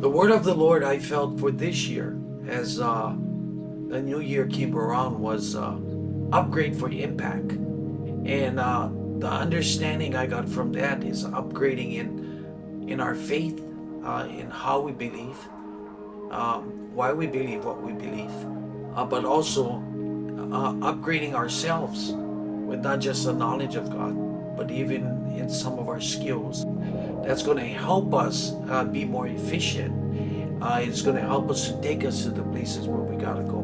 The word of the Lord I felt for this year as the new year came around was upgrade for impact. And the understanding I got from that is upgrading in our faith, in how we believe, why we believe what we believe, but also upgrading ourselves with not just the knowledge of God, but even in some of our skills. That's going to help us be more efficient. It's going to help us to take us to the places where we got to go.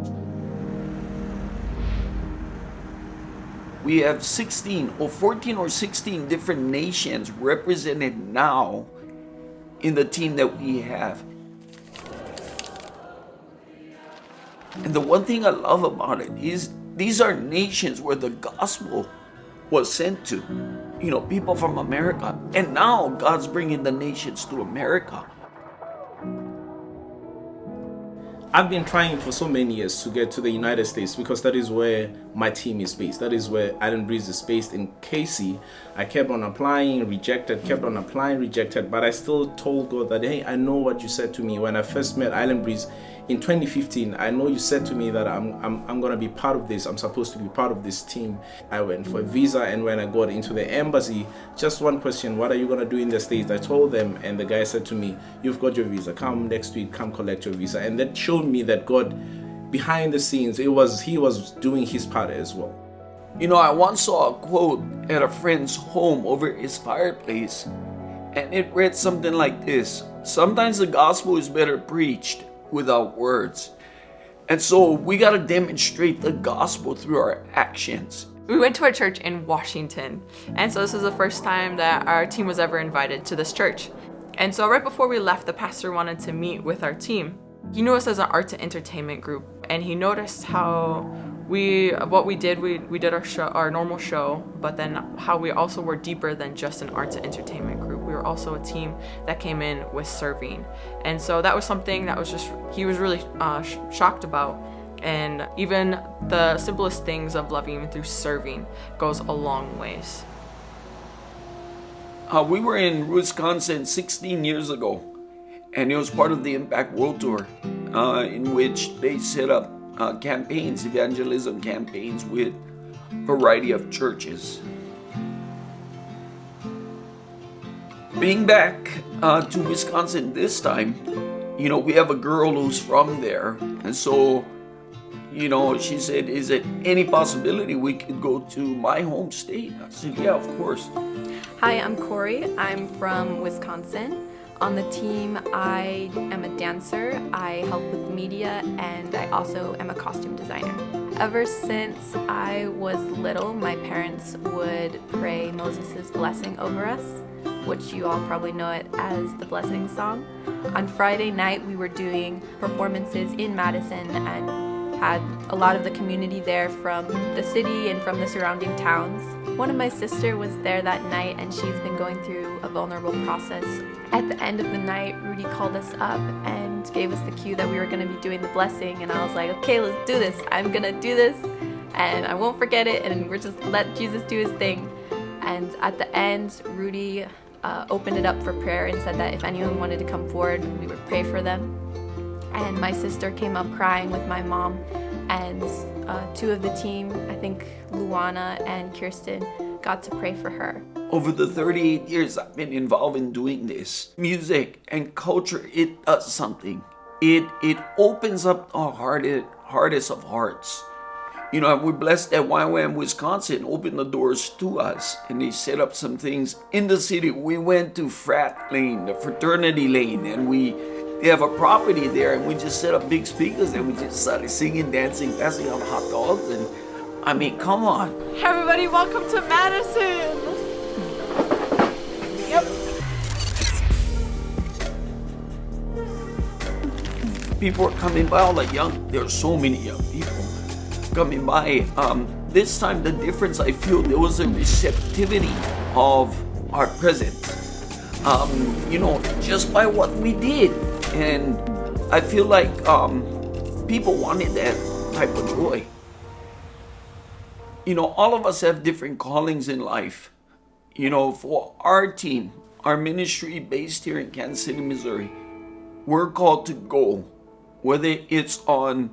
We have 16 or 14 or 16 different nations represented now in the team that we have. And the one thing I love about it is these are nations where the gospel was sent to. You know, people from America. And now God's bringing the nations to America. I've been trying for so many years to get to the United States because that is where my team is based. That is where Island Breeze is based in KC. I kept on applying, rejected, kept on applying, rejected, but I still told God that, hey, I know what you said to me when I first met Island Breeze in 2015. I know you said to me that I'm going to be part of this. I'm supposed to be part of this team. I went for a visa, and when I got into the embassy, just one question: what are you going to do in the States? I told them, and the guy said to me, you've got your visa. Come next week, come collect your visa. And that showed me that God, behind the scenes, he was doing his part as well. You know, I once saw a quote at a friend's home over his fireplace, and it read something like this: sometimes the gospel is better preached without words. And so we got to demonstrate the gospel through our actions. We went to a church in Washington, and so this is the first time that our team was ever invited to this church. And so right before we left, the pastor wanted to meet with our team. He knew us as an arts and entertainment group, and he noticed how we did our show, our normal show, but then how we also were deeper than just an arts and entertainment group. We were also a team that came in with serving, and so that was something that he was really shocked about. And even the simplest things of loving through serving goes a long ways. We were in Wisconsin 16 years ago, and it was part of the Impact World Tour, in which they set up campaigns, evangelism campaigns with a variety of churches. Being back to Wisconsin this time, you know, we have a girl who's from there, and so, you know, she said, is it any possibility we could go to my home state? I said, yeah, of course. Hi, I'm Corey. I'm from Wisconsin. On the team, I am a dancer, I help with media, and I also am a costume designer. Ever since I was little, my parents would pray Moses' blessing over us, which you all probably know it as the blessing song. On Friday night, we were doing performances in Madison and had a lot of the community there from the city and from the surrounding towns. One of my sister was there that night, and she's been going through a vulnerable process. At the end of the night, Rudy called us up and gave us the cue that we were going to be doing the blessing, and I was like, okay, let's do this. I'm going to do this, and I won't forget it, and we're just let Jesus do his thing. And at the end, Rudy opened it up for prayer and said that if anyone wanted to come forward, we would pray for them. And my sister came up crying with my mom, and two of the team, I think Luana and Kirsten, got to pray for her. Over the 38 years I've been involved in doing this, music and culture, it does something. It opens up the hardest of hearts. You know, we're blessed that YWAM Wisconsin opened the doors to us, and they set up some things in the city. We went to Frat Lane, the fraternity lane, and they have a property there, and we just set up big speakers, and we just started singing, dancing, passing out hot dogs, and I mean, come on. Everybody, welcome to Madison! Yep. People are coming by, all the young, there are so many young people coming by. This time, the difference I feel, there was a receptivity of our presence, you know, just by what we did. And I feel like people wanted that type of joy. You know, all of us have different callings in life. You know, for our team, our ministry based here in Kansas City, Missouri, we're called to go, whether it's on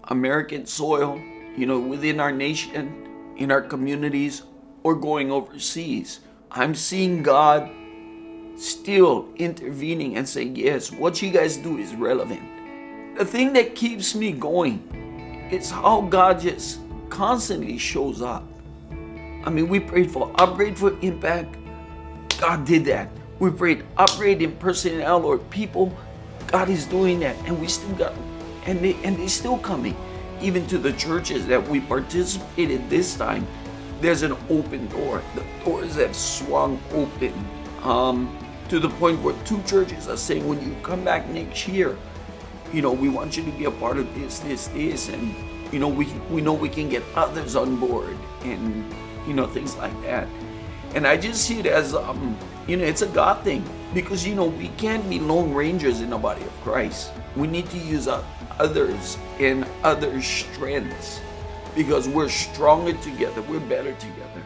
American soil, within our nation, in our communities, or going overseas. I'm seeing God still intervening and saying, yes, what you guys do is relevant. The thing that keeps me going is how God just constantly shows up. I mean, we prayed for upgrade for impact. God did that. We prayed upgrade in personnel or people. God is doing that, and we still got, and they're still coming. Even to the churches that we participated this time, there's an open door. The doors have swung open to the point where 2 churches are saying, when you come back next year, we want you to be a part of this, and we know we can get others on board, and things like that. And I just see it as it's a God thing, because we can't be lone rangers in the body of Christ. We need to use others and other strengths, because we're stronger together, we're better together.